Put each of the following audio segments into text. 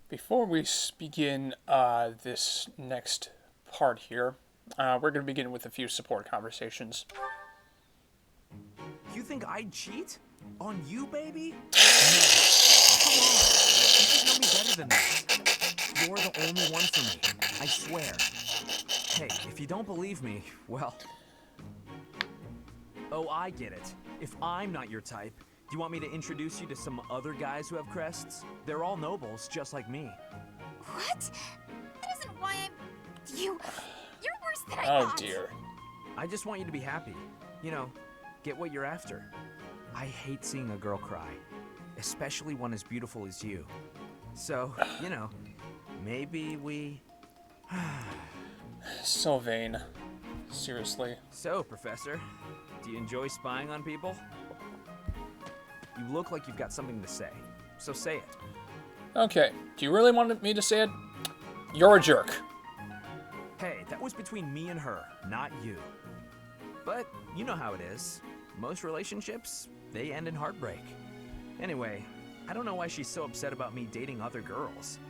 Before we begin this next part here, we're going to begin with a few support conversations. You think I'd cheat? On you, baby? Come on. You should know me better than that. You're the only one for me. I swear. Hey, if you don't believe me, well... Oh, I get it. If I'm not your type, do you want me to introduce you to some other guys who have crests? They're all nobles, just like me. What? That isn't why I'm... You're worse than I thought. Oh dear. I just want you to be happy. You know, get what you're after. I hate seeing a girl cry, especially one as beautiful as you. So, you know, maybe we... So vain. Seriously. So, Professor, do you enjoy spying on people? You look like you've got something to say, so say it. Okay, do you really want me to say it? You're a jerk. Hey, that was between me and her, not you. But you know how it is. Most relationships, they end in heartbreak. Anyway, I don't know why she's so upset about me dating other girls.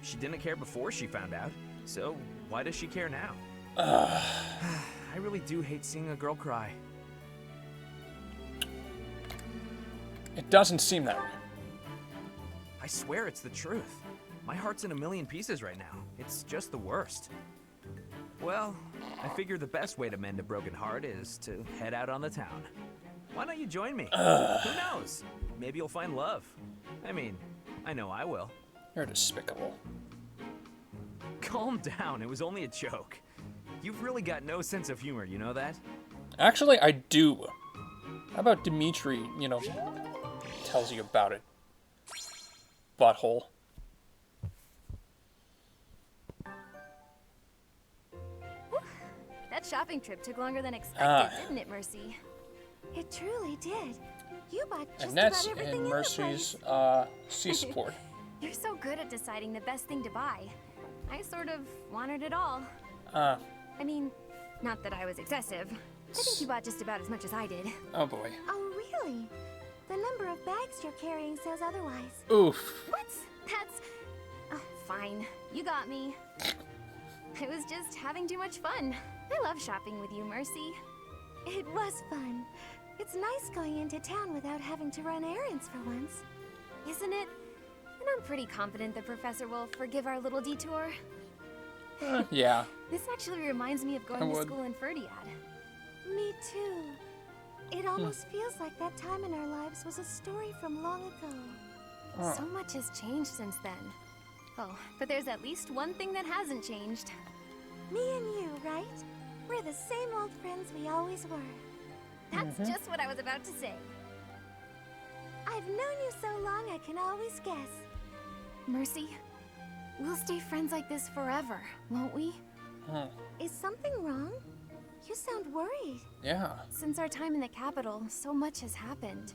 She didn't care before she found out, so why does she care now? I really do hate seeing a girl cry. It doesn't seem that way. I swear it's the truth. My heart's in a million pieces right now. It's just the worst. Well, I figure the best way to mend a broken heart is to head out on the town. Why don't you join me? Who knows? Maybe you'll find love. I mean, I know I will. You're despicable. Calm down, it was only a joke. You've really got no sense of humor, you know that? Actually, I do. How about Dimitri, tells you about it? Butthole. That shopping trip took longer than expected, didn't it, Mercy? It truly did. You bought just And that's about everything in in Mercy's the place. C support. You're so good at deciding the best thing to buy. I sort of wanted it all. Uh, I mean, not that I was excessive. I think you bought just about as much as I did. oh boy. Oh, really? The number of bags you're carrying says otherwise. Oof. What? That's... Oh, fine. You got me. I was just having too much fun. I love shopping with you, Mercy. It was fun. It's nice going into town without having to run errands for once. Isn't it? And I'm pretty confident the professor will forgive our little detour. Yeah. This actually reminds me of going to would. school in Ferdiad. Me too. It almost feels like that time in our lives was a story from long ago. Oh. So much has changed since then. Oh, but there's at least one thing that hasn't changed. Me and you, right? We're the same old friends we always were. That's just what I was about to say. I've known you so long I can always guess. Mercy, we'll stay friends like this forever, won't we? Is something wrong? You sound worried. Yeah. Since our time in the capital, so much has happened.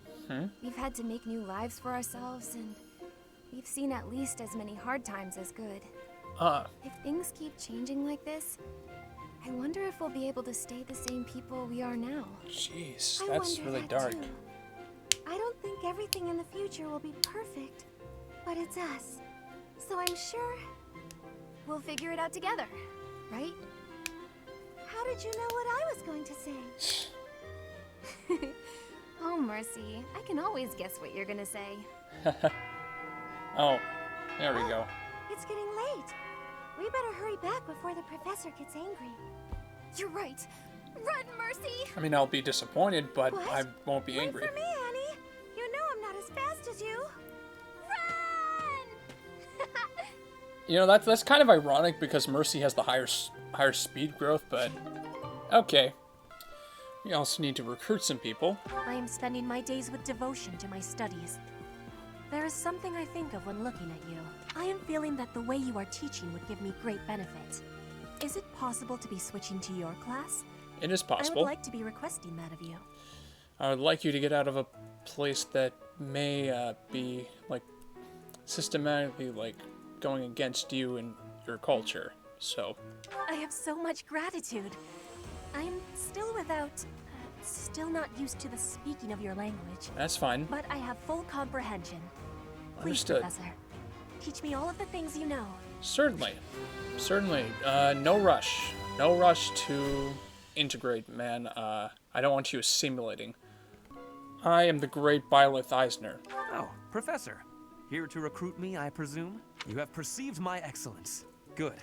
We've had to make new lives for ourselves, and we've seen at least as many hard times as good. If things keep changing like this, I wonder if we'll be able to stay the same people we are now. Jeez, I that's wonder really that dark. too. I don't think everything in the future will be perfect, but it's us. So I'm sure... We'll figure it out together, right? How did you know what I was going to say? Oh, Mercy, I can always guess what you're gonna say. Oh, there we go. It's getting late. We better hurry back before the professor gets angry. You're right. Run, Mercy! I mean, I'll be disappointed, but What? I won't be angry. Wait for me, Annie. You know I'm not as fast as you. Run! That's kind of ironic because Mercy has the higher speed growth, but okay. We also need to recruit some people. I am spending my days with devotion to my studies. There is something I think of when looking at you. I am feeling that the way you are teaching would give me great benefit. Is it possible to be switching to your class? It is I possible. would like to be requesting that of you. I would like you to get out of a place that may be systematically going against you and your culture. So I have so much gratitude. I am still not used to the speaking of your language, that's fine. but I have full comprehension. Please, Understood. Professor, teach me all of the things you know. Certainly. Certainly. No rush. No rush to integrate, man. I don't want you assimilating. I am the great Byleth Eisner. Oh, Professor. Here to recruit me, I presume? You have perceived my excellence. Good.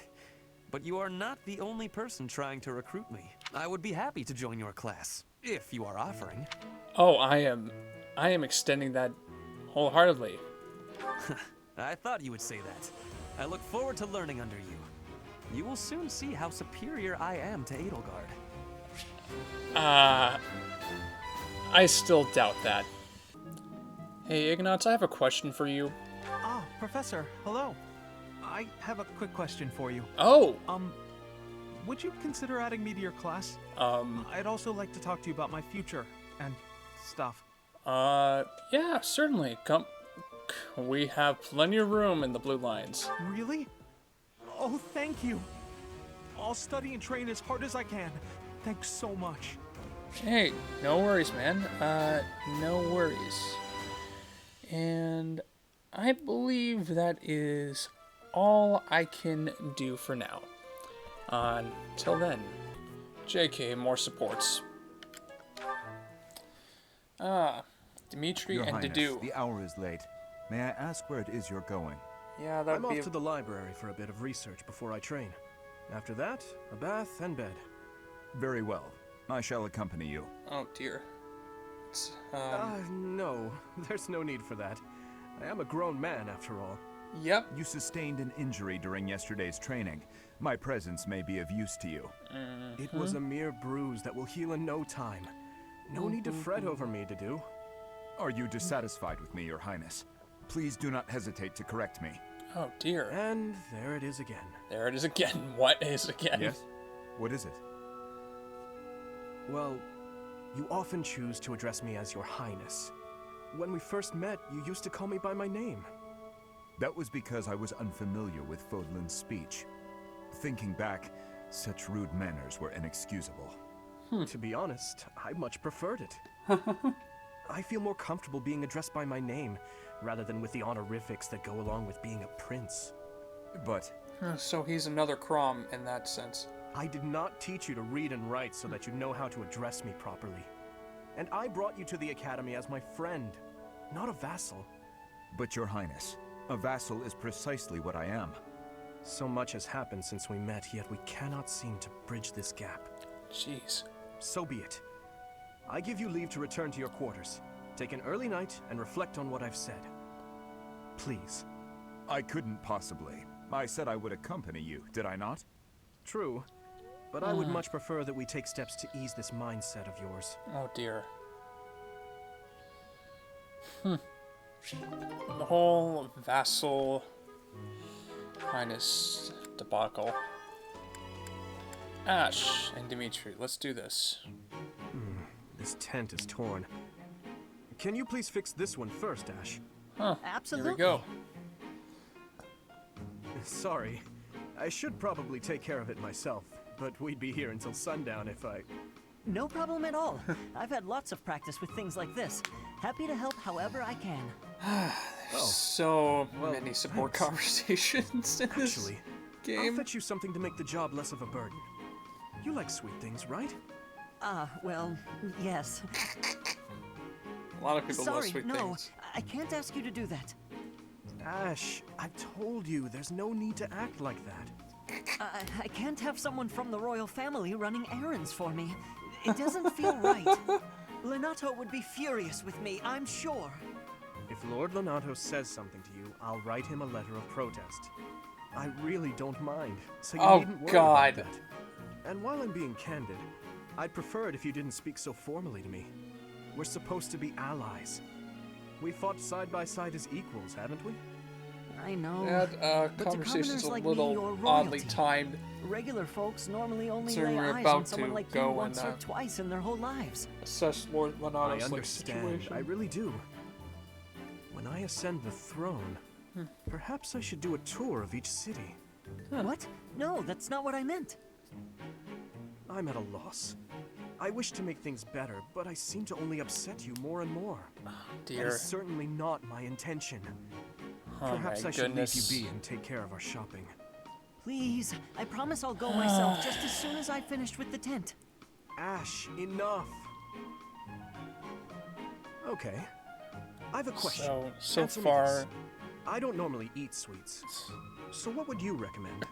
But you are not the only person trying to recruit me. I would be happy to join your class, if you are offering. Oh, I am extending that wholeheartedly. I thought you would say that. I look forward to learning under you. You will soon see how superior I am to Edelgard. I still doubt that. Hey, Ignatz, I have a question for you. Ah, Professor, hello. I have a quick question for you. Oh! Would you consider adding me to your class? I'd also like to talk to you about my future and stuff. Yeah, certainly. Come. We have plenty of room in the Blue Lines. Really? Oh, thank you. I'll study and train as hard as I can. Thanks so much. Hey, no worries, man. No worries. And I believe that is all I can do for now. Until then, JK, more supports. Dimitri Your and Highness, Dedu. the hour is late. May I ask where it is you're going? Yeah, that'd I'm be. off to the library for a bit of research before I train. After that, a bath and bed. Very well. I shall accompany you. Oh dear. It's, No. There's no need for that. I am a grown man, after all. Yep. You sustained an injury during yesterday's training. My presence may be of use to you. It was a mere bruise that will heal in no time. No need to fret over me, Dedu. Are you dissatisfied with me, Your Highness? Please do not hesitate to correct me. Oh dear. And there it is again. There it is again. What is again? Yes? What is it? Well, you often choose to address me as Your Highness. When we first met, you used to call me by my name. That was because I was unfamiliar with Fodlan's speech. Thinking back, such rude manners were inexcusable. To be honest, I much preferred it. I feel more comfortable being addressed by my name, rather than with the honorifics that go along with being a prince. But So he's another Crom in that sense. I did not teach you to read and write so that you know how to address me properly. And I brought you to the academy as my friend, not a vassal. But Your Highness, a vassal is precisely what I am. So much has happened since we met, yet we cannot seem to bridge this gap. Jeez. So be it. I give you leave to return to your quarters. Take an early night and reflect on what I've said. Please. I couldn't possibly. I said I would accompany you, did I not? True, but I would much prefer that we take steps to ease this mindset of yours. Oh dear. The whole vassal highness debacle. Ash and Dimitri, let's do this. This tent is torn. Can you please fix this one first, Ash? Huh. Absolutely. Here we go. Sorry. I should probably take care of it myself, but we'd be here until sundown if I... No problem at all. I've had lots of practice with things like this. Happy to help however I can. So well, many support thanks. conversations in this Actually, I'll game. fetch you something to make the job less of a burden. You like sweet things, right? Well, yes. A lot of people love Sorry, sweet no. things. I can't ask you to do that. Ash, I've told you, there's no need to act like that. I can't have someone from the royal family running errands for me. It doesn't feel right. Lenato would be furious with me, I'm sure. If Lord Lenato says something to you, I'll write him a letter of protest. I really don't mind, so you Oh, needn't worry God. about that. And while I'm being candid, I'd prefer it if you didn't speak so formally to me. We're supposed to be allies. We fought side by side as equals, haven't we? I know. That but to conversation's commoners a like me, little you're oddly royalty. timed. Regular folks normally only So lay we're eyes about on someone to like you go once and, or twice in their whole lives. Assess Lord I Lenato's like understand, situation. I really do. When I ascend the throne, perhaps I should do a tour of each city. What? No, that's not what I meant. I'm at a loss. I wish to make things better, but I seem to only upset you more and more. That Dear. is certainly not my intention. Perhaps my I should leave goodness. you be and take care of our shopping. Please, I promise I'll go myself just as soon as I finished with the tent. Ash, enough. Okay. I have a question. So Answer me far, this. I don't normally eat sweets. So what would you recommend?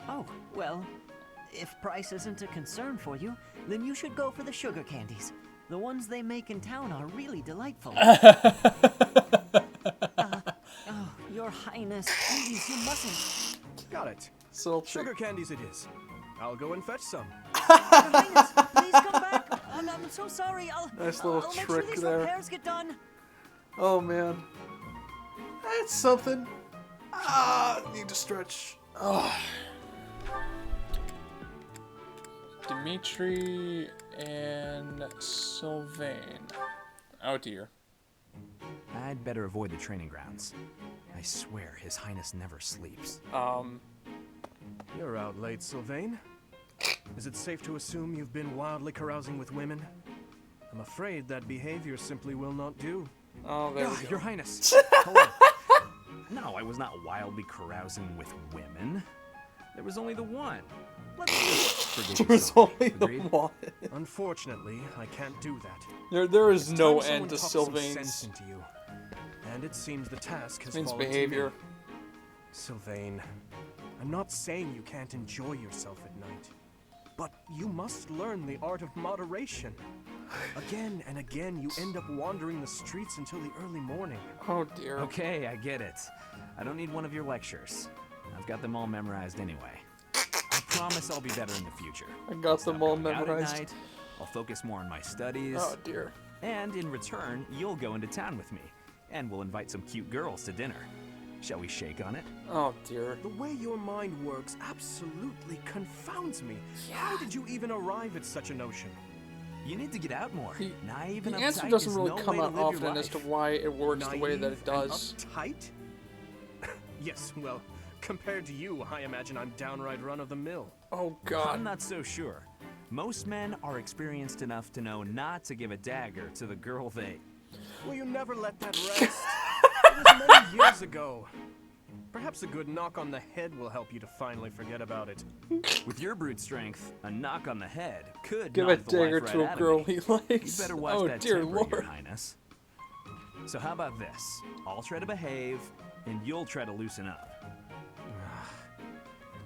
Oh, well, if price isn't a concern for you, then you should go for the sugar candies. The ones they make in town are really delightful. Oh, Your Highness, please, you mustn't. Got it. so Sugar candies it is. I'll go and fetch some. Your Highness, please come back. I'm so sorry. Nice little I'll make trick sure these there. repairs get done. Oh man, that's something. Need to stretch. Oh. Dimitri and Sylvain. Oh dear. I'd better avoid the training grounds. I swear His Highness never sleeps. You're out late, Sylvain. Is it safe to assume you've been wildly carousing with women? I'm afraid that behavior simply will not do. Oh, there we go. Your Highness. Hold on. No, I was not wildly carousing with women. There was only the one. Let's just forget There's yourself. only the Agreed? one. Unfortunately, I can't do that. There is It's no time end to someone talks some sense Sylvain's into you. And it seems the task has Sylvain's fallen to behavior. me. Sylvain, I'm not saying you can't enjoy yourself at night, but you must learn the art of moderation. Again and again, you end up wandering the streets until the early morning. Oh dear. Okay, I get it. I don't need one of your lectures. I've got them all memorized anyway. I promise I'll be better in the future. I got Stop them all going out at memorized. night, I'll focus more on my studies. Oh dear. And in return, you'll go into town with me. And we'll invite some cute girls to dinner. Shall we shake on it? Oh dear. The way your mind works absolutely confounds me. How did you even arrive at such a notion? You need to get out more. Naive The and answer uptight doesn't is really no come way to out live your often as to life. why it works the way that it Naive and does. uptight? Yes, well, compared to you, I imagine I'm downright run-of-the-mill. Oh god. I'm not so sure. Most men are experienced enough to know not to give a dagger to the girl they... Will you never let that rest? It was many years ago. Perhaps a good knock on the head will help you to finally forget about it. With your brute strength, a knock on the head could Give knock a the life dagger right to a out of girl me. he You likes. better watch Oh that dear temper, lord. Your Highness. So how about this? I'll try to behave, and you'll try to loosen up.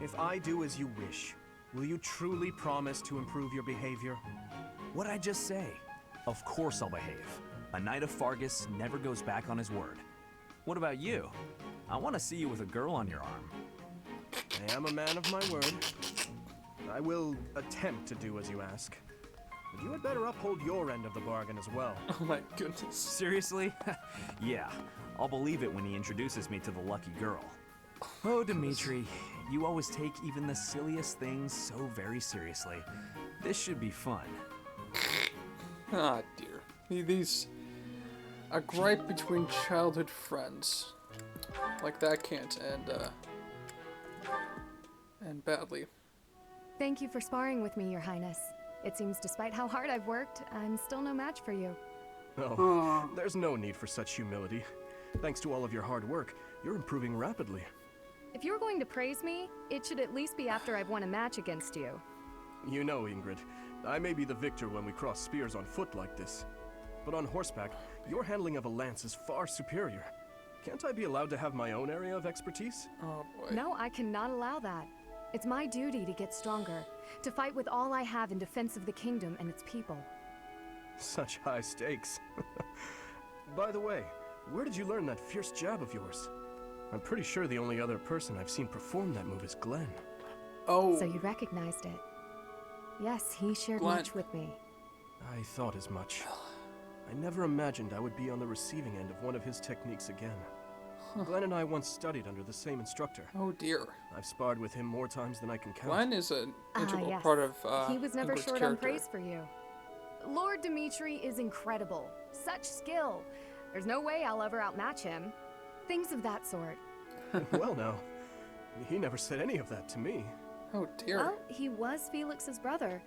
If I do as you wish, will you truly promise to improve your behavior? What'd I just say? Of course I'll behave. A knight of Fargus never goes back on his word. What about you? I want to see you with a girl on your arm. I am a man of my word. I will attempt to do as you ask. But you had better uphold your end of the bargain as well. Oh my goodness. Seriously? Yeah, I'll believe it when he introduces me to the lucky girl. Oh, Dimitri, you always take even the silliest things so very seriously. This should be fun. Ah dear. These a gripe between childhood friends. Like that can't end badly. Thank you for sparring with me, Your Highness. It seems despite how hard I've worked, I'm still no match for you. Oh, there's no need for such humility. Thanks to all of your hard work, you're improving rapidly. If you're going to praise me, it should at least be after I've won a match against you. You know, Ingrid, I may be the victor when we cross spears on foot like this. But on horseback, your handling of a lance is far superior. Can't I be allowed to have my own area of expertise? Oh boy. No, I cannot allow that. It's my duty to get stronger, to fight with all I have in defense of the kingdom and its people. Such high stakes. By the way, where did you learn that fierce jab of yours? I'm pretty sure the only other person I've seen perform that move is Glenn. Oh. So you recognized it. Yes, he shared Glenn. much with me. I thought as much. I never imagined I would be on the receiving end of one of his techniques again. Glenn and I once studied under the same instructor. Oh dear. I've sparred with him more times than I can count. Glenn is an integral yes. part of He was never Ingrid's short character. on praise for you. Lord Dimitri is incredible. Such skill. There's no way I'll ever outmatch him. Things of that sort. Well now, he never said any of that to me. Oh dear. Well, he was Felix's brother.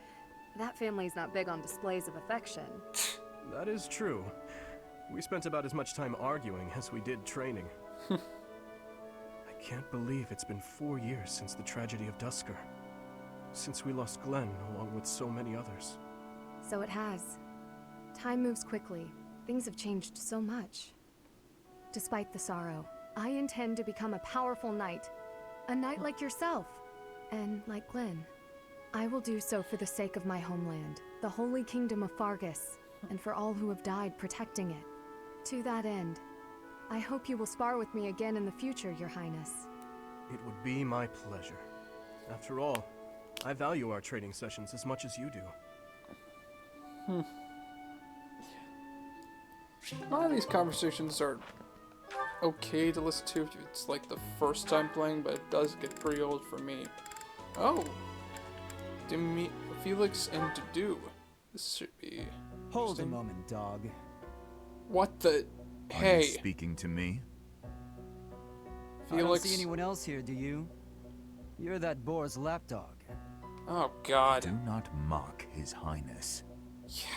That family's not big on displays of affection. That is true. We spent about as much time arguing as we did training. Can't believe it's been 4 years since the tragedy of Dusker. Since we lost Glenn, along with so many others. So it has. Time moves quickly. Things have changed so much. Despite the sorrow, I intend to become a powerful knight. A knight like yourself. And like Glenn. I will do so for the sake of my homeland, the holy kingdom of Fargus, and for all who have died protecting it. To that end, I hope you will spar with me again in the future, Your Highness. It would be my pleasure. After all, I value our training sessions as much as you do. A lot of these conversations are okay to listen to if it's like the first time playing, but it does get pretty old for me. Oh! Felix and Dudu. This should be Hold a moment, dog. What the... Are Hey! you speaking to me? I don't Felix... see anyone else here, do you? You're that boar's lapdog. Oh, God. Do not mock His Highness. Yeah.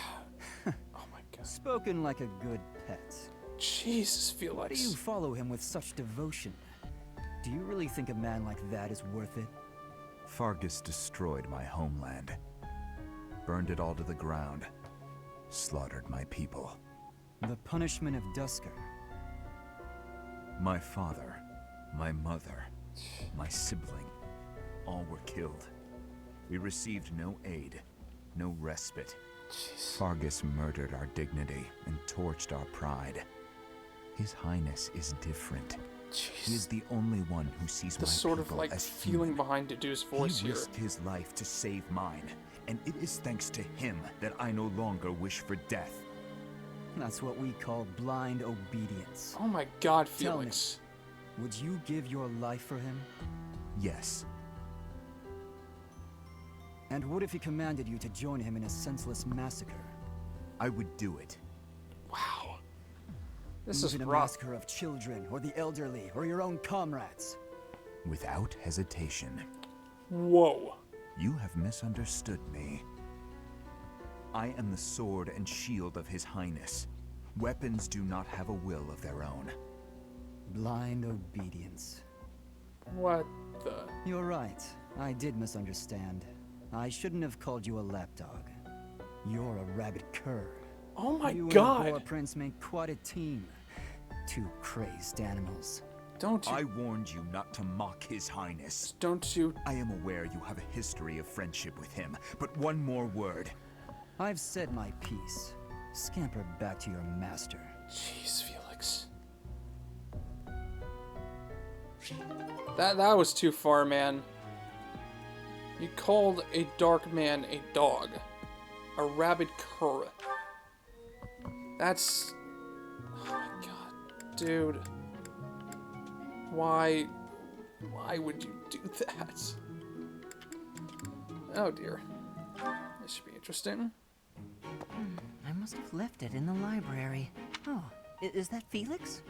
Oh, my God. Spoken like a good pet. Jesus, Felix. Why do you follow him with such devotion? Do you really think a man like that is worth it? Fargus destroyed my homeland. Burned it all to the ground. Slaughtered my people. The punishment of Dusker. My father, my mother, my sibling, all were killed. We received no aid, no respite. Jeez. Fargus murdered our dignity and torched our pride. His Highness is different. Jeez. He is the only one who sees The my sort of people like as feeling human. behind Dudu's voice He here. risked his life to save mine, and it is thanks to him that I no longer wish for death. That's what we call blind obedience. Oh my God, Tell me, Felix. would you give your life for him? Yes, And what if he commanded you to join him in a senseless massacre? I would do it. Wow. This is Even a rough. massacre of children, or the elderly, or your own comrades. Without hesitation. Whoa. You have misunderstood me. I am the sword and shield of His Highness. Weapons do not have a will of their own. Blind obedience. What the... You're right. I did misunderstand. I shouldn't have called you a lapdog. You're a rabid cur. Oh my you God. and the Boar Prince make quite a team. Two crazed animals. Don't you... I warned you not to mock His Highness. Don't you... I am aware you have a history of friendship with him, but one more word. I've said my piece. Scamper back to your master. Jeez, Felix. That was too far, man. You called a dark man a dog. A rabid cur. That's... Oh my God. Dude. Why would you do that? Oh dear. This should be interesting. I must have left it in the library. Oh, is that Felix?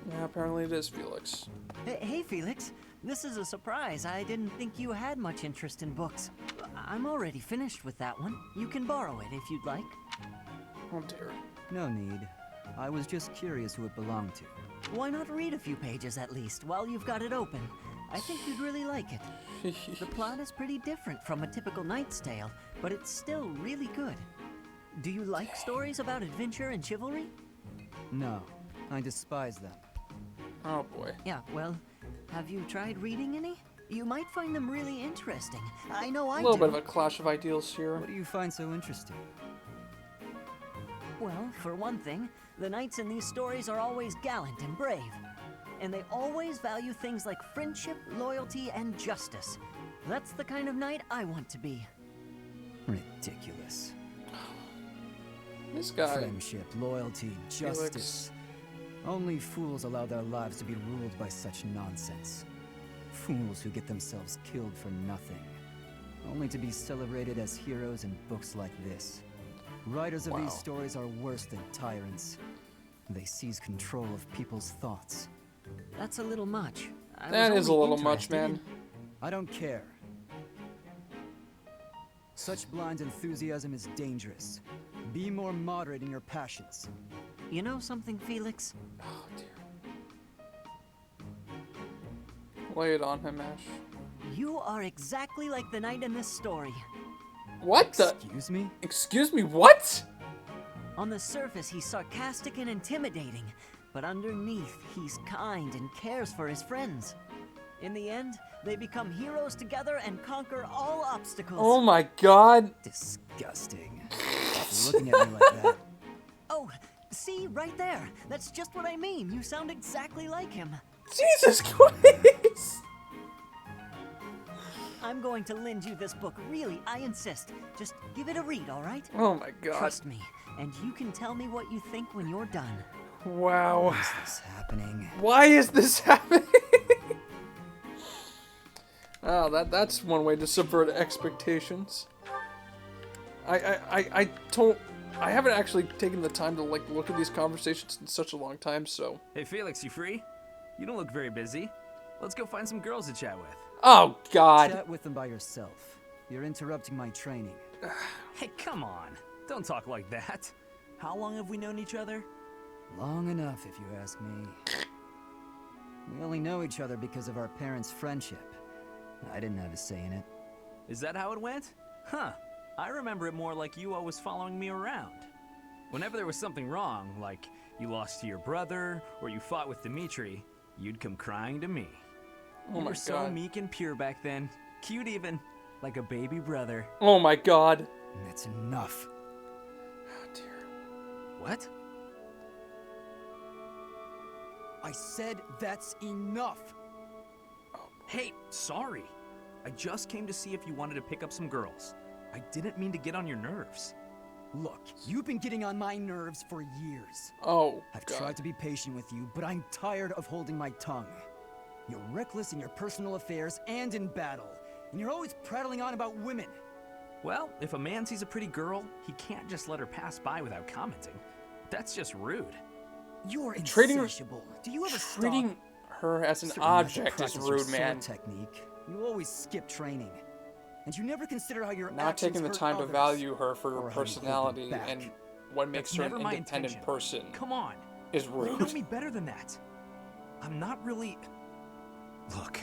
Yeah, apparently it is Felix. Hey, Felix. This is a surprise. I didn't think you had much interest in books. I'm already finished with that one. You can borrow it if you'd like. Oh dear. No need. I was just curious who it belonged to. Why not read a few pages at least while you've got it open? I think you'd really like it. The plot is pretty different from a typical knight's tale, but it's still really good. Do you like stories about adventure and chivalry? No, I despise them. Oh boy. Yeah, well, have you tried reading any? You might find them really interesting. I know I A do. little bit of a clash of ideals here. What do you find so interesting? Well, for one thing, the knights in these stories are always gallant and brave. And they always value things like friendship, loyalty, and justice. That's the kind of knight I want to be. Ridiculous. This guy. Friendship, loyalty, justice. Only fools allow their lives to be ruled by such nonsense. Fools who get themselves killed for nothing. Only to be celebrated as heroes in books like this. Writers of these stories are worse than tyrants. They seize control of people's thoughts. That's a little much. That is a little much, man. I don't care. Such blind enthusiasm is dangerous. Be more moderate in your passions. You know something, Felix? Oh, dear. Lay it on him, Ash. You are exactly like the knight in this story. What the? Excuse me? Excuse me, what? On the surface, he's sarcastic and intimidating, but underneath, he's kind and cares for his friends. In the end, they become heroes together and conquer all obstacles. Oh my god. Disgusting. Looking at me like that. Oh, see, right there. That's just what I mean. You sound exactly like him. Jesus Christ. I'm going to lend you this book, really, I insist. Just give it a read, all right? Oh my god. Trust me, and you can tell me what you think when you're done. Wow. Why is this happening? Why is this happening? Oh, that's one way to subvert expectations. I haven't actually taken the time to like look at these conversations in such a long time, so. Hey Felix, you free? You don't look very busy. Let's go find some girls to chat with. Oh god. Chat with them by yourself. You're interrupting my training. Hey, come on. Don't talk like that. How long have we known each other? Long enough, if you ask me. We only know each other because of our parents' friendship. I didn't have a say in it. Is that how it went? Huh. I remember it more like you always following me around. Whenever there was something wrong, like you lost to your brother, or you fought with Dimitri, you'd come crying to me. Oh You my were so god. meek and pure back then. Cute even. Like a baby brother. Oh my god. That's enough. Oh dear. What? I said that's enough. Hey, sorry. I just came to see if you wanted to pick up some girls. I didn't mean to get on your nerves. Look, you've been getting on my nerves for years. Oh I've god. tried to be patient with you, but I'm tired of holding my tongue. You're reckless in your personal affairs and in battle, and you're always prattling on about women. Well, if a man sees a pretty girl, he can't just let her pass by without commenting. That's just rude. You're Treating her- insatiable. Do you ever stop? Treating her as an Certainly not to object is practice your rude, man. sword technique. You always skip training, and you never consider how your Not actions taking the hurt time to others, value her for her or how you hold them personality back. and what makes That's her an never my independent intention. person Come on. is You know rude. me better than that. I'm not really... Look,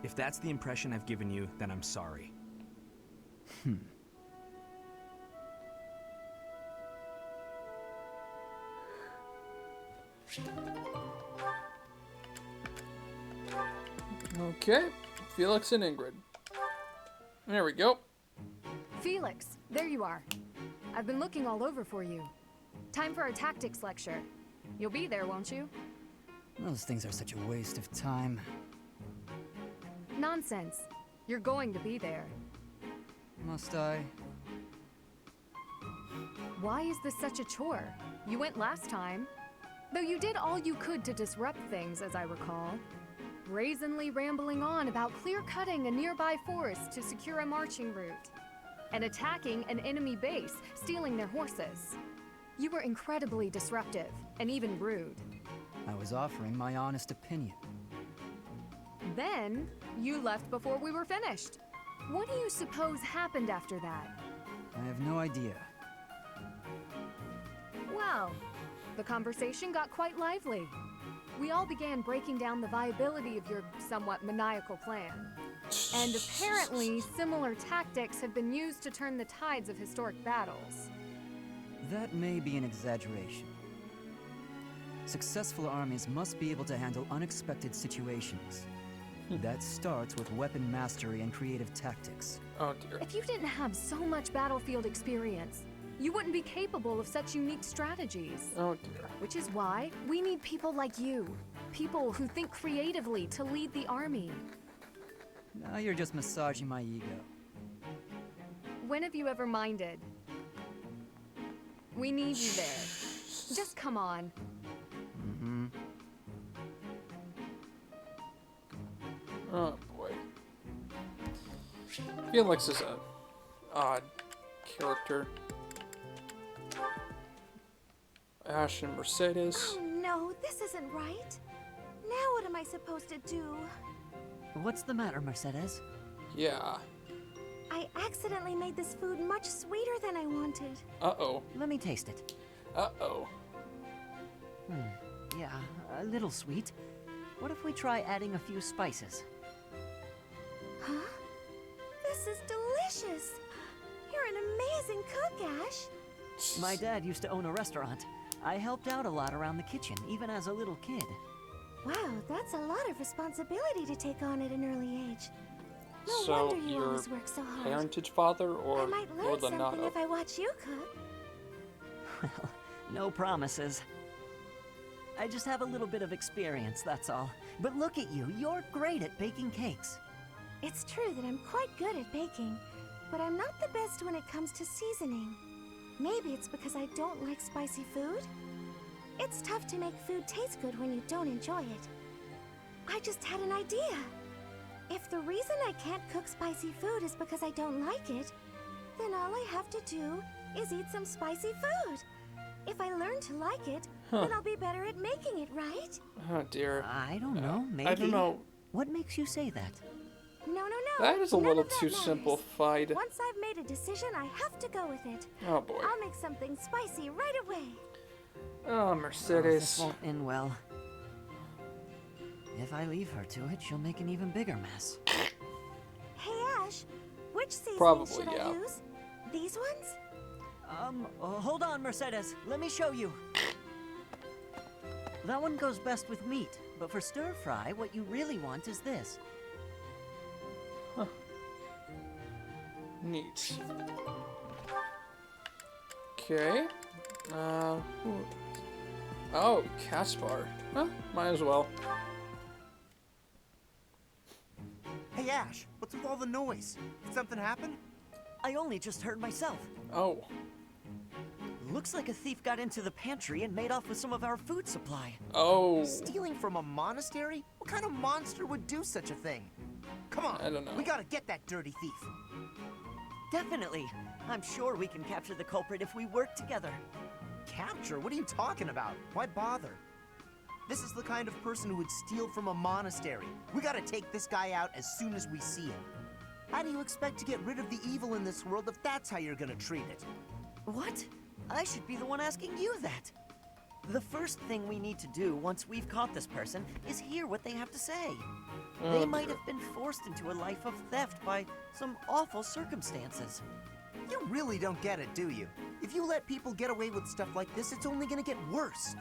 if that's the impression I've given you, then I'm sorry. Okay, Felix and Ingrid. There we go. Felix, there you are. I've been looking all over for you. Time for our tactics lecture. You'll be there, won't you? Those things are such a waste of time. Nonsense. You're going to be there. Must I? Why is this such a chore? You went last time. Though you did all you could to disrupt things, as I recall. Brazenly rambling on about clear-cutting a nearby forest to secure a marching route. And attacking an enemy base, stealing their horses. You were incredibly disruptive, and even rude. I was offering my honest opinion. Then, you left before we were finished. What do you suppose happened after that? I have no idea. Well, the conversation got quite lively. We all began breaking down the viability of your somewhat maniacal plan. And apparently, similar tactics have been used to turn the tides of historic battles. That may be an exaggeration. Successful armies must be able to handle unexpected situations. That starts with weapon mastery and creative tactics. Oh dear. If you didn't have so much battlefield experience, you wouldn't be capable of such unique strategies. Oh dear. Which is why we need people like you. People who think creatively to lead the army. Now you're just massaging my ego. When have you ever minded? We need you there. Just come on. Mm-hmm. Oh boy. Felix is a odd character. Ash and Mercedes. Oh no, this isn't right. Now what am I supposed to do? What's the matter, Mercedes? Yeah. I accidentally made this food much sweeter than I wanted. Uh-oh. Let me taste it. Uh-oh. Yeah, a little sweet. What if we try adding a few spices? Huh? This is delicious! You're an amazing cook, Ash! My dad used to own a restaurant. I helped out a lot around the kitchen, even as a little kid. Wow, that's a lot of responsibility to take on at an early age. No So wonder you your always work so hard. parentage father or I might learn the something not? if I watch you cook. Well, no promises. I just have a little bit of experience, that's all. But look at you, you're great at baking cakes. It's true that I'm quite good at baking, but I'm not the best when it comes to seasoning. Maybe it's because I don't like spicy food? It's tough to make food taste good when you don't enjoy it. I just had an idea. If the reason I can't cook spicy food is because I don't like it, then all I have to do is eat some spicy food. If I learn to like it, then I'll be better at making it, right? Oh dear. I don't know, maybe. I don't know. What makes you say that? No. That is a None little of that too matters. simplified. Once I've made a decision, I have to go with it. Oh boy. I'll make something spicy right away. Oh, This Mercedes. won't end well. If I leave her to it, she'll make an even bigger mess. Hey, Ash, which seasonings Probably, should yeah. I use? These ones? Hold on, Mercedes. Let me show you. That one goes best with meat, but for stir fry, what you really want is this. Neat. Okay. Oh, Caspar. Huh, might as well. Hey Ash, what's with all the noise? Did something happen? I only just heard myself. Oh. Looks like a thief got into the pantry and made off with some of our food supply. Oh. Stealing from a monastery? What kind of monster would do such a thing? Come on, I don't know. we gotta get that dirty thief. Definitely. I'm sure we can capture the culprit if we work together. Capture? What are you talking about? Why bother? This is the kind of person who would steal from a monastery. We gotta take this guy out as soon as we see him. How do you expect to get rid of the evil in this world if that's how you're gonna treat it? What? I should be the one asking you that. The first thing we need to do once we've caught this person is hear what they have to say. They might have been forced into a life of theft by some awful circumstances. You really don't get it, do you? If you let people get away with stuff like this, it's only gonna get worse.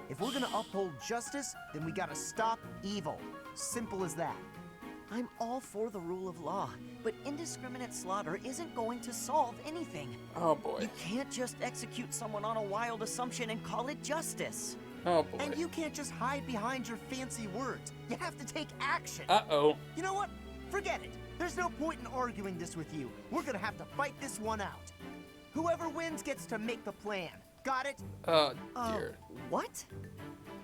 If we're gonna uphold justice, then we gotta stop evil. Simple as that. I'm all for the rule of law, but indiscriminate slaughter isn't going to solve anything. Oh boy. You can't just execute someone on a wild assumption and call it justice. Oh boy. And you can't just hide behind your fancy words. You have to take action. Uh-oh. You know what? Forget it. There's no point in arguing this with you. We're gonna have to fight this one out. Whoever wins gets to make the plan. Got it? Oh dear. What?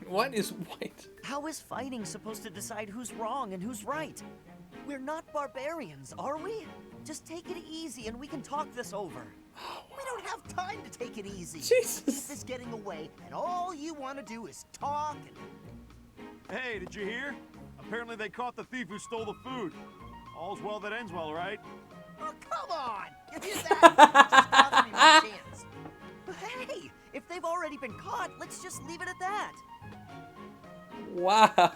What is white? How is fighting supposed to decide who's wrong and who's right? We're not barbarians, are we? Just take it easy and we can talk this over. We don't have time to take it easy. Jesus. Thief is getting away, and all you want to do is talk and... Hey, did you hear? Apparently they caught the thief who stole the food. All's well that ends well, right? Oh, come on! You hear that? Just cost me my chance. Hey, if they've already been caught, let's just leave it at that. Wow.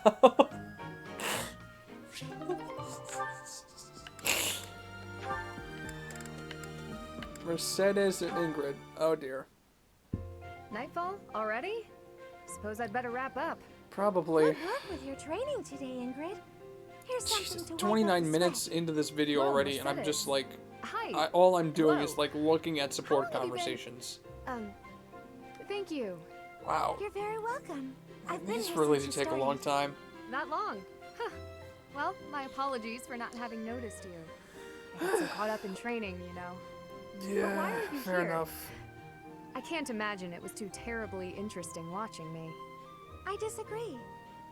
Mercedes and Ingrid. Oh dear. Nightfall? Already? Suppose I'd better wrap up. Probably. Good luck with your training today, Ingrid. Here's something Jesus, to wipe 29 out the minutes sweat. into this video Whoa, already, and I'm Mercedes. just like, Hi. all I'm doing Hello. is like looking at support How long have you been- conversations. Thank you. Wow. You're very welcome. I've been These here really since did you take a long started. time. Not long. Huh. Well, my apologies for not having noticed you. I got so caught up in training, you know. But why Yeah, are you fair here? enough. I can't imagine it was too terribly interesting watching me. I disagree.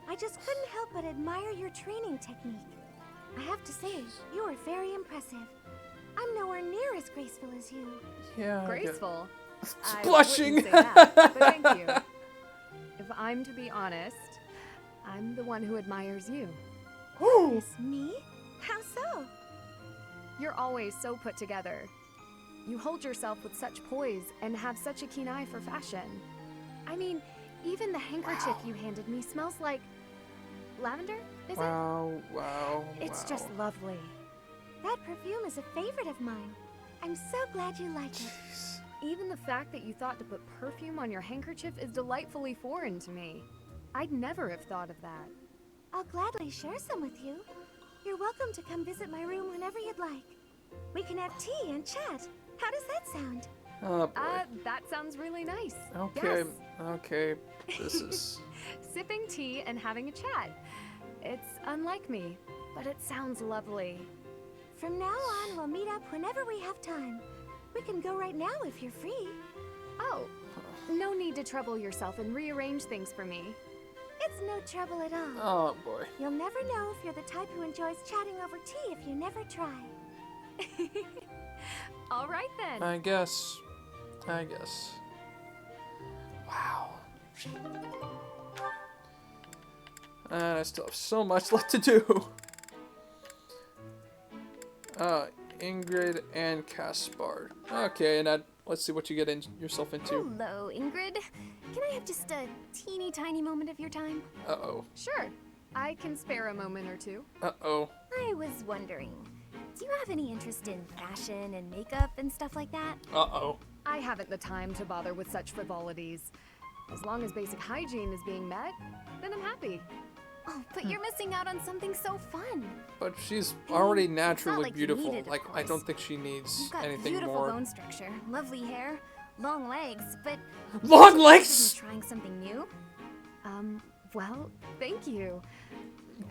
I just couldn't help but admire your training technique. I have to say, you are very impressive. I'm nowhere near as graceful as you. Yeah. Graceful? I Blushing. wouldn't say that, but thank you. If I'm to be honest, I'm the one who admires you. Goodness me? How so? You're always so put together. You hold yourself with such poise and have such a keen eye for fashion. I mean, Even the handkerchief you handed me smells like lavender, is it? Wow. It's just lovely. That perfume is a favorite of mine. I'm so glad you like it. Even the fact that you thought to put perfume on your handkerchief is delightfully foreign to me. I'd never have thought of that. I'll gladly share some with you. You're welcome to come visit my room whenever you'd like. We can have tea and chat. How does that sound? Oh boy. That sounds really nice. Okay, Yes. okay. This is... Sipping tea and having a chat. It's unlike me, but it sounds lovely. From now on, we'll meet up whenever we have time. We can go right now if you're free. Oh, no need to trouble yourself and rearrange things for me. It's no trouble at all. Oh boy. You'll never know if you're the type who enjoys chatting over tea if you never try. All right then. I guess. Wow. And I still have so much left to do. Ingrid and Caspar. Okay, and let's see what you get yourself into. Hello, Ingrid. Can I have just a teeny tiny moment of your time? Uh-oh. Sure. I can spare a moment or two. Uh-oh. I was wondering, do you have any interest in fashion and makeup and stuff like that? Uh-oh. I haven't the time to bother with such frivolities. As long as basic hygiene is being met, then I'm happy. Oh, but you're missing out on something so fun. But she's already It's not naturally like you beautiful. need it, of Like, I course. don't think she needs You've got anything beautiful more. bone structure, lovely hair, long legs, but... Long Isn't legs? trying something new? Well, thank you.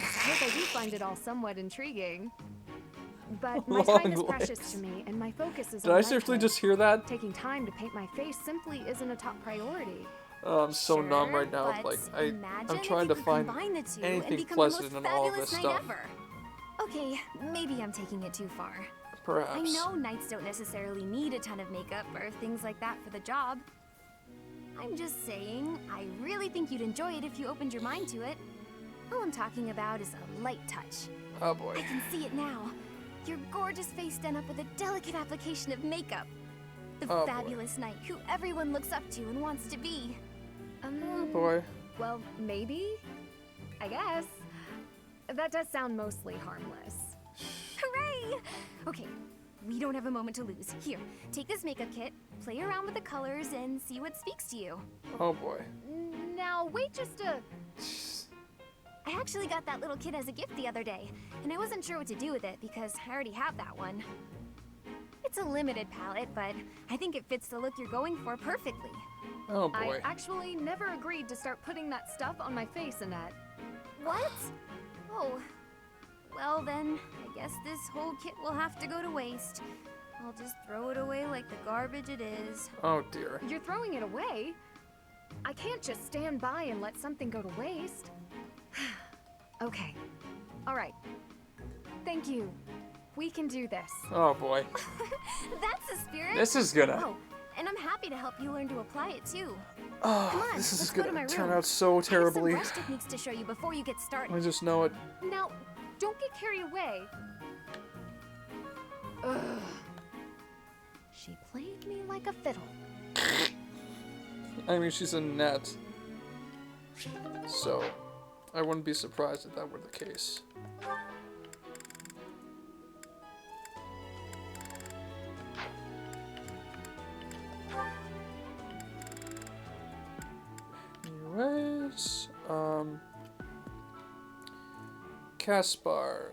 I suppose I do find it all somewhat intriguing. But my time is Long precious legs. to me, and my focus is Did on I my seriously health. just hear that? Taking time to paint my face simply isn't a top priority. Oh, I'm so numb Sure, right now. but Like, imagine I'm if trying you to could find combine the two and anything become pleasant the in most all of fabulous this night stuff. ever. Okay, maybe I'm taking it too far. Perhaps. I know knights don't necessarily need a ton of makeup or things like that for the job. I'm just saying, I really think you'd enjoy it if you opened your mind to it. All I'm talking about is a light touch. Oh boy. I can see it now. Your gorgeous face done up with a delicate application of makeup. The Oh, boy. fabulous knight who everyone looks up to and wants to be. Oh boy. Well, maybe? I guess. That does sound mostly harmless. Hooray! Okay, we don't have a moment to lose. Here, take this makeup kit, play around with the colors, and see what speaks to you. Oh boy. Now, wait just a... I actually got that little kit as a gift the other day, and I wasn't sure what to do with it because I already have that one. It's a limited palette, but I think it fits the look you're going for perfectly. Oh I boy. actually never agreed to start putting that stuff on my face, Annette. What? Oh. Well then, I guess this whole kit will have to go to waste. I'll just throw it away like the garbage it is. Oh dear. You're throwing it away? I can't just stand by and let something go to waste. Okay. All right. Thank you. We can do this. Oh boy. That's the spirit. This is gonna. Oh, and I'm happy to help you learn to apply it too. Oh, Come on, this is let's go to my gonna turn room. out so terribly. I have some brush techniques to show you before you get started. I just know it. Now, don't get carried away. Ugh. She played me like a fiddle. I mean, she's a net. So, I wouldn't be surprised if that were the case. Anyways, Caspar.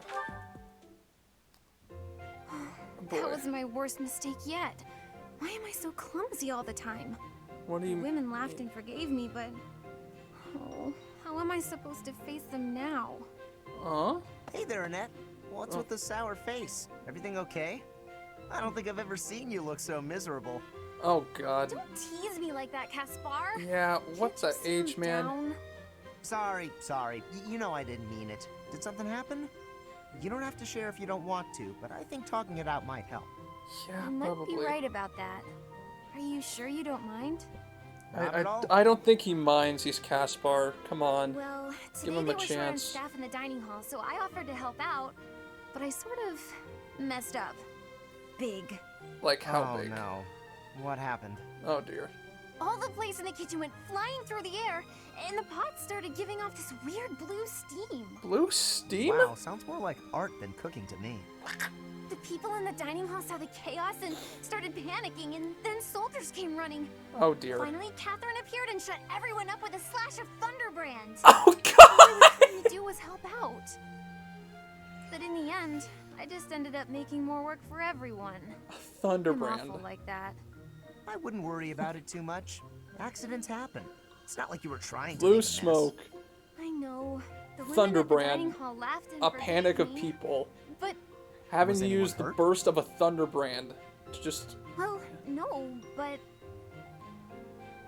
Boy, That was my worst mistake yet. Why am I so clumsy all the time? what do you Women laughed and forgave me, but... Oh, how am I supposed to face them now? Huh? Hey there, Annette. What's with the sour face? Everything okay? I don't think I've ever seen you look so miserable. Oh god. Don't tease me like that, Caspar. Yeah, what's Can't the you age, calm man? down? Sorry. You know I didn't mean it. Did something happen? You don't have to share if you don't want to, but I think talking it out might help. Yeah, You might probably. be right about that. Are you sure you don't mind? Not at all. I don't think he minds. He's Caspar. Come on. Well, Give today him they a were short on chance. staff in the dining hall, so I offered to help out. But I sort of messed up. Big. Like how Oh big? no. What happened? Oh dear. all the plates in the kitchen went flying through the air, and the pots started giving off this weird blue steam. Blue steam? Wow, sounds more like art than cooking to me. The people in the dining hall saw the chaos and started panicking, and then soldiers came running. Oh dear. Finally, Catherine appeared and shut everyone up with a slash of Thunderbrand. Oh god! All we were trying to do was help out. But in the end, I just ended up making more work for everyone. Thunderbrand. I'm awful like that. I wouldn't worry about it too much. Accidents happen. It's not like you were trying to Blue make a mess. smoke. I know. The women at the dining Thunderbrand. hall laughed and A forgave panic of me, people. But, Having Was to anyone use the hurt? burst of a Thunderbrand to just... well, no, but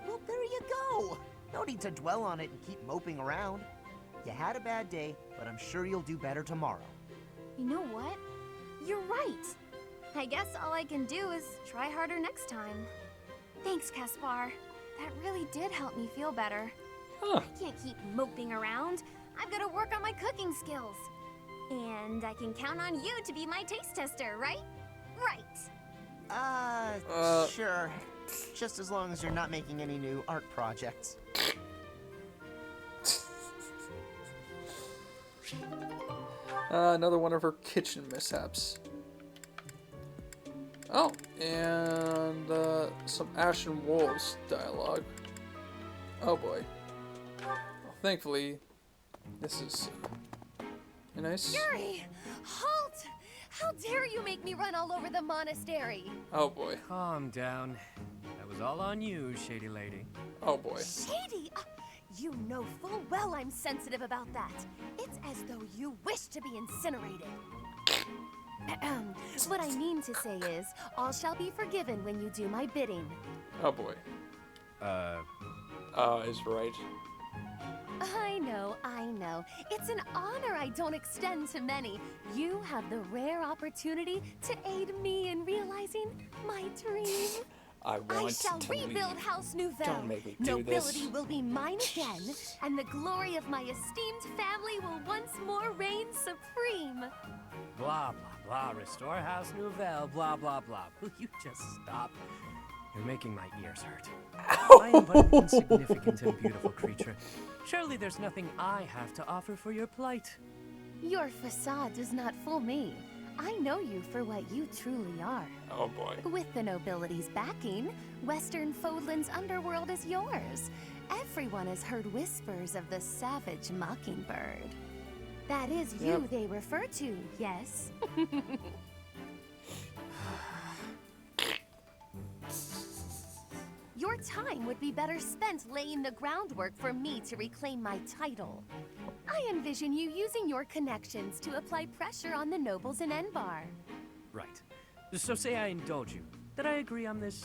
Well, there you go. No need to dwell on it and keep moping around. You had a bad day, but I'm sure you'll do better tomorrow. you know what? You're right. I guess all I can do is try harder next time. Thanks, Caspar. That really did help me feel better. Huh. I can't keep moping around. I've got to work on my cooking skills. And I can count on you to be my taste tester, right? Right. Sure. Just as long as you're not making any new art projects. Another one of her kitchen mishaps. Oh, and some Ashen Wolves dialogue. Oh boy. Well, thankfully, this is nice. Yuri! Halt! How dare you make me run all over the monastery? Oh boy. Calm down. That was all on you, shady lady. Oh boy. Shady! You know full well I'm sensitive about that. It's as though you wish to be incinerated. What I mean to say is, all shall be forgiven when you do my bidding. Oh boy. Is right. I know. It's an honor I don't extend to many. You have the rare opportunity to aid me in realizing my dream. I shall to rebuild leave. House Nouvelle. Don't make me do Nobility this. will be mine again, and the glory of my esteemed family will once more reign supreme. Blah, blah, blah. Restore House Nouvelle. Blah, blah, blah. Will you just stop? You're making my ears hurt. I am but an insignificant and beautiful creature. Surely there's nothing I have to offer for your plight. Your facade does not fool me. I know you for what you truly are. Oh boy. With the nobility's backing, Western Fodlan's underworld is yours. Everyone has heard whispers of the savage mockingbird. That is you they refer to, yes? Your time would be better spent laying the groundwork for me to reclaim my title. I envision you using your connections to apply pressure on the nobles in Enbar. Right. So say I indulge you, that I agree on this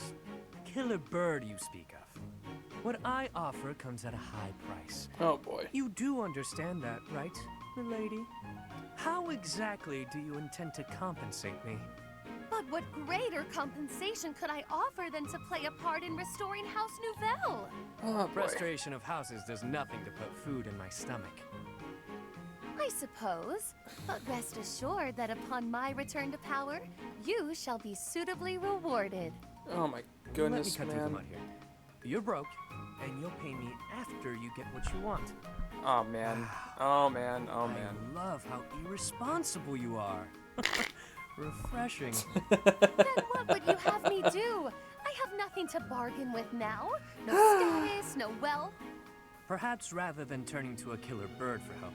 killer bird you speak of. What I offer comes at a high price. Oh boy. You do understand that, right, milady? How exactly do you intend to compensate me? But what greater compensation could I offer than to play a part in restoring House Nouvelle? Oh boy. Restoration of houses does nothing to put food in my stomach. I suppose, but rest assured that upon my return to power, you shall be suitably rewarded. Oh my goodness, Let me cut through the man. mud here. You're broke, and you'll pay me after you get what you want. Oh man. Oh man. Oh man. I love how irresponsible you are. Refreshing. Then what would you have me do? I have nothing to bargain with now. No status, no wealth. Perhaps rather than turning to a killer bird for help,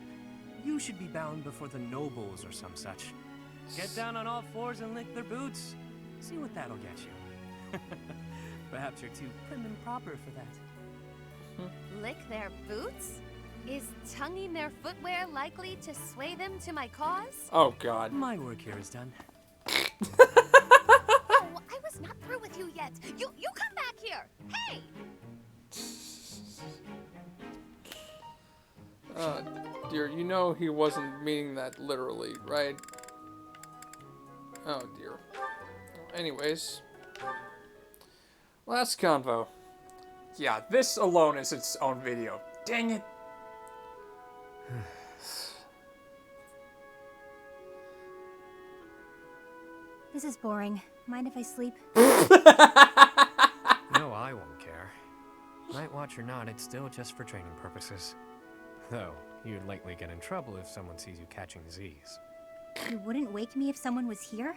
you should be bound before the nobles or some such. Get down on all fours and lick their boots. See what that'll get you. Perhaps you're too prim and proper for that. Lick their boots? Is tonguing their footwear likely to sway them to my cause? Oh god. My work here is done. Oh, I was not through with you yet. You come back here. Hey! Dear, you know he wasn't meaning that literally, right? Oh dear. Anyways. Last convo. Yeah, this alone is its own video. Dang it. This is boring. Mind if I sleep? No, I won't care. Night Watch or not, it's still just for training purposes. Though, you'd likely get in trouble if someone sees you catching Z's. You wouldn't wake me if someone was here?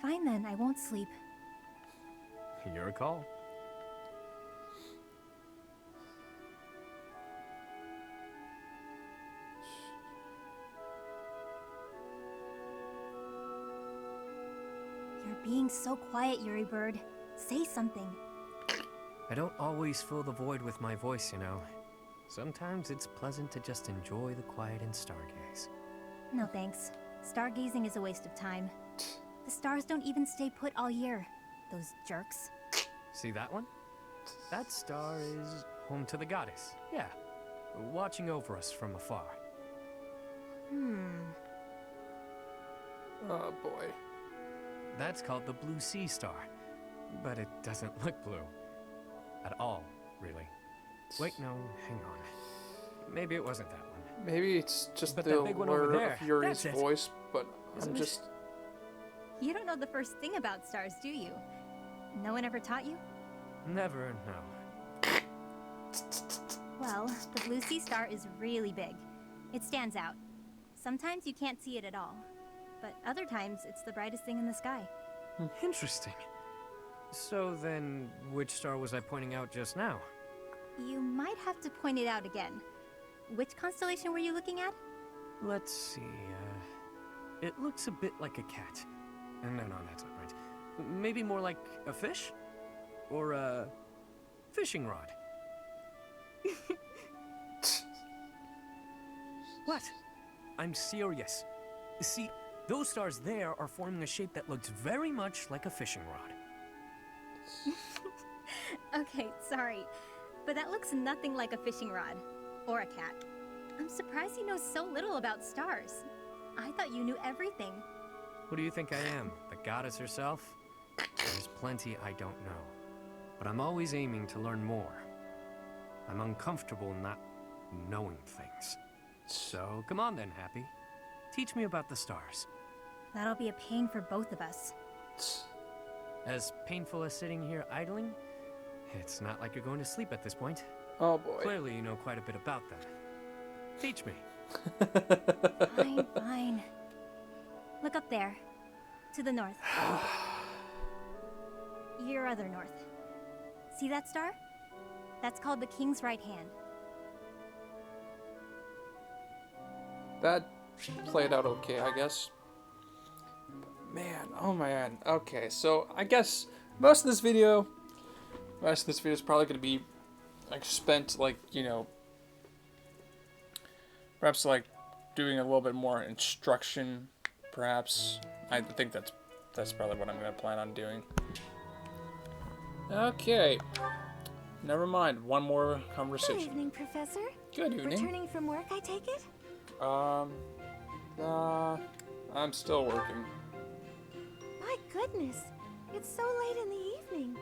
Fine then, I won't sleep. Your call. You're being so quiet, Yuri Bird. Say something. I don't always fill the void with my voice, you know. Sometimes it's pleasant to just enjoy the quiet and stargaze. No thanks. Stargazing is a waste of time. The stars don't even stay put all year. Those jerks. See that one? That star is home to the goddess. Yeah, watching over us from afar. Oh boy. That's called the Blue Sea Star. But it doesn't look blue. At all, really. Wait, no, hang on. Maybe it wasn't that one. Maybe it's just But the that big one over allure there, of Yuri's that's it. voice, but Isn't I'm it? just... You don't know the first thing about stars, do you? No one ever taught you? Never, no. Well, the Blue Sea Star is really big. It stands out. Sometimes you can't see it at all. But other times, it's the brightest thing in the sky. Interesting. So then, which star was I pointing out just now? You might have to point it out again. Which constellation were you looking at? Let's see, it looks a bit like a cat. No, that's not right. Maybe more like a fish? Or a fishing rod. What? I'm serious. See, those stars there are forming a shape that looks very much like a fishing rod. Okay, sorry. But that looks nothing like a fishing rod. Or a cat. I'm surprised you know so little about stars. I thought you knew everything. Who do you think I am? The goddess herself? There's plenty I don't know. But I'm always aiming to learn more. I'm uncomfortable not knowing things. So, come on then, Happy. Teach me about the stars. That'll be a pain for both of us. As painful as sitting here idling, it's not like you're going to sleep at this point. Oh boy. Clearly you know quite a bit about them. Teach me. Fine, fine. Look up there. To the north. Your other north. See that star? That's called the King's Right Hand. That played out okay, I guess. Man, oh man. Okay, so I guess most of this video is probably going to be like spent like, you know, perhaps like doing a little bit more instruction, perhaps. I think that's probably what I'm going to plan on doing. Okay. Never mind. One more conversation. Good evening, Professor. Good evening. Returning from work, I take it? I'm still working. My goodness. It's so late in the evening.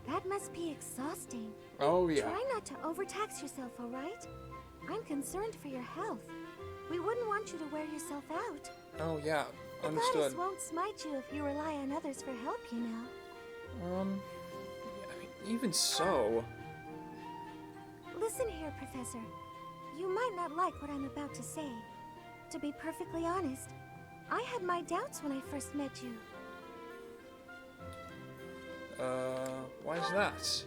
That must be exhausting. Oh, yeah. Try not to overtax yourself, all right? I'm concerned for your health. We wouldn't want you to wear yourself out. Oh, yeah. The Understood. goddess won't smite you if you rely on others for help, you know. I mean, even so. Listen here, Professor. You might not like what I'm about to say. To be perfectly honest, I had my doubts when I first met you. Why is that?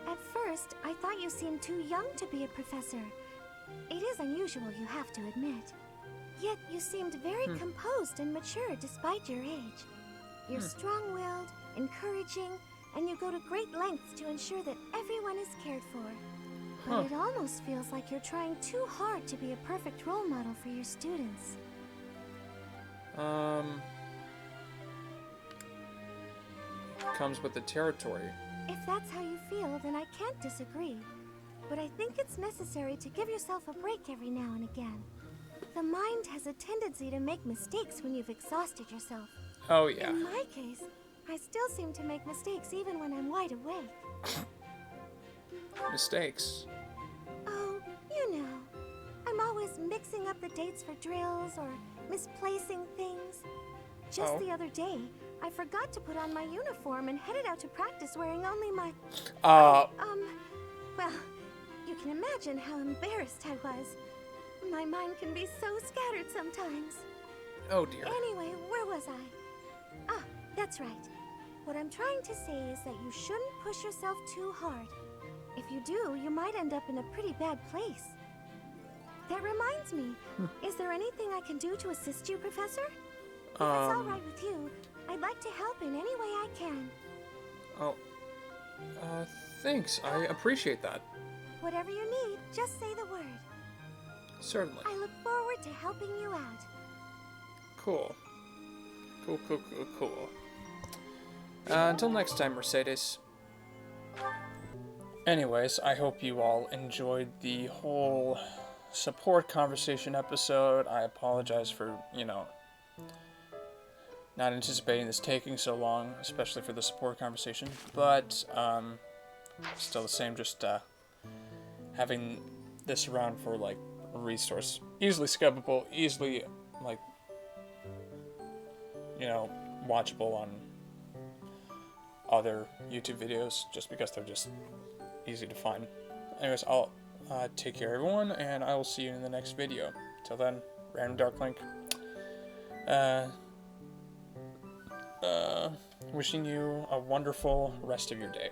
At first, I thought you seemed too young to be a professor. It is unusual, you have to admit. Yet you seemed very composed and mature despite your age. You're strong-willed, encouraging, and you go to great lengths to ensure that everyone is cared for. But it almost feels like you're trying too hard to be a perfect role model for your students. Comes with the territory. If that's how you feel, then I can't disagree. But I think it's necessary to give yourself a break every now and again. The mind has a tendency to make mistakes when you've exhausted yourself. Oh, yeah. In my case, I still seem to make mistakes even when I'm wide awake. Mistakes. Oh, you know. I'm always mixing up the dates for drills or misplacing things. Just the other day, I forgot to put on my uniform and headed out to practice wearing only my... Well, you can imagine how embarrassed I was. My mind can be so scattered sometimes. Oh dear. Anyway, where was I? Ah, that's right. What I'm trying to say is that you shouldn't push yourself too hard. If you do, you might end up in a pretty bad place. That reminds me, is there anything I can do to assist you, Professor? If it's all right with you, I'd like to help in any way I can. Oh, thanks. I appreciate that. Whatever you need, just say the word. Certainly. I look forward to helping you out. Cool. Cool. Until next time, Mercedes. Anyways, I hope you all enjoyed the whole support conversation episode. I apologize for, not anticipating this taking so long, especially for the support conversation, but still the same, just having this around for like a resource, easily skippable, easily like watchable on other YouTube videos, just because they're just easy to find. Anyways, I'll take care everyone, and I will see you in the next video. Till then, Random Dark Link. Wishing you a wonderful rest of your day.